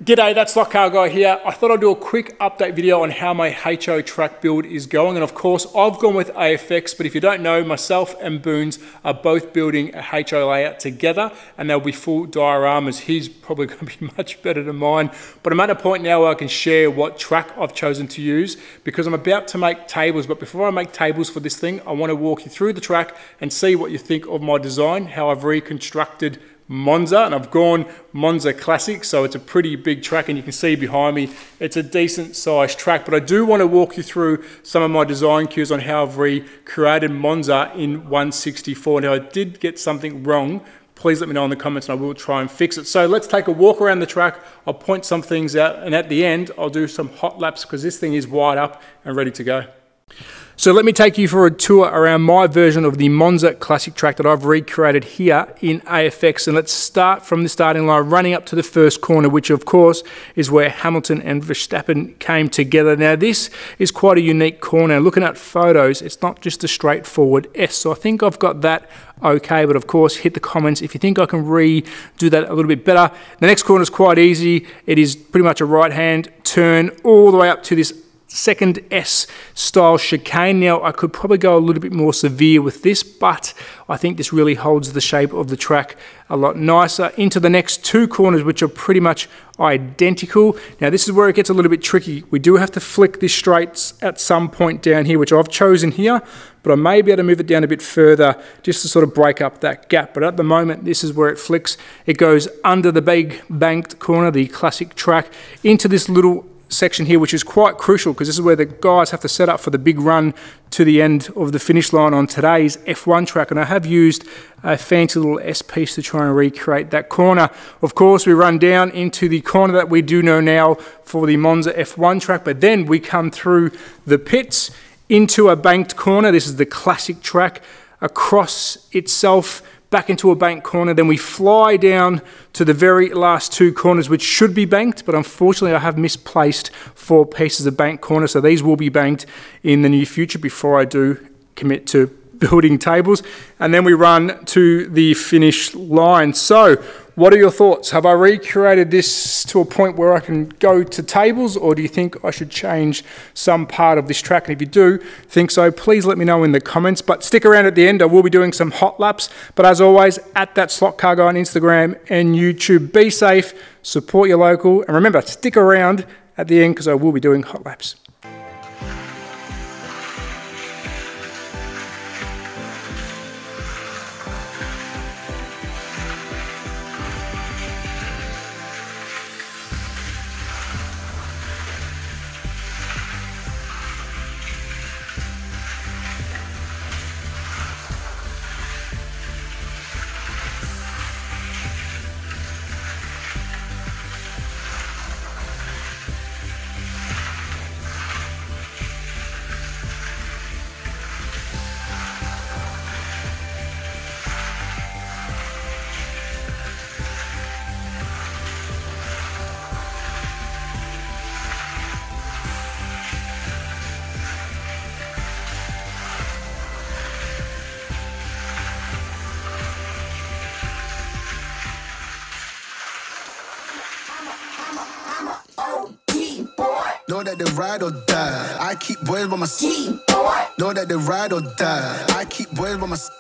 G'day, that's Slot Car Guy here. I thought I'd do a quick update video on how my HO track build is going. And of course, I've gone with AFX, but if you don't know, myself and Boons are both building a HO layout together, and they'll be full dioramas. He's probably going to be much better than mine. But I'm at a point now where I can share what track I've chosen to use because I'm about to make tables. But before I make tables for this thing, I want to walk you through the track and see what you think of my design, how I've reconstructed Monza, and I've gone Monza Classic, so it's a pretty big track, and you can see behind me it's a decent sized track. But I do want to walk you through some of my design cues on how I've recreated Monza in 164. Now, I did get something wrong. Please let me know in the comments and I will try and fix it. So let's take a walk around the track. I'll point some things out, and at the end I'll do some hot laps because this thing is wired up and ready to go. So let me take you for a tour around my version of the Monza Classic track that I've recreated here in AFX. And let's start from the starting line, running up to the first corner, which of course is where Hamilton and Verstappen came together. Now this is quite a unique corner. Looking at photos, it's not just a straightforward S. So I think I've got that okay, but of course hit the comments if you think I can redo that a little bit better. The next corner is quite easy. It is pretty much a right hand turn all the way up to this second S style chicane. Now I could probably go a little bit more severe with this, but I think this really holds the shape of the track a lot nicer. Into the next two corners, which are pretty much identical. Now this is where it gets a little bit tricky. We do have to flick this straight at some point down here, which I've chosen here, but I may be able to move it down a bit further just to sort of break up that gap. But at the moment, this is where it flicks. It goes under the big banked corner, the classic track, into this little section here, which is quite crucial because this is where the guys have to set up for the big run to the end of the finish line on today's F1 track. And I have used a fancy little S piece to try and recreate that corner. Of course, we run down into the corner that we do know now for the Monza F1 track, but then we come through the pits into a banked corner. This is the classic track, across itself back into a banked corner. Then we fly down to the very last two corners, which should be banked, but unfortunately I have misplaced 4 pieces of banked corner, so these will be banked in the near future before I do commit to building tables. And then we run to the finish line. So what are your thoughts? Have I recreated this to a point where I can go to tables, or do you think I should change some part of this track? And if you do think so, please let me know in the comments. But stick around at the end. I will be doing some hot laps. But as always, at That Slot Car Guy on Instagram and YouTube. Be safe, support your local, and remember, stick around at the end because I will be doing hot laps. Know that they ride or die. I keep boys by my side. Know that they ride or die. I keep boys by my side.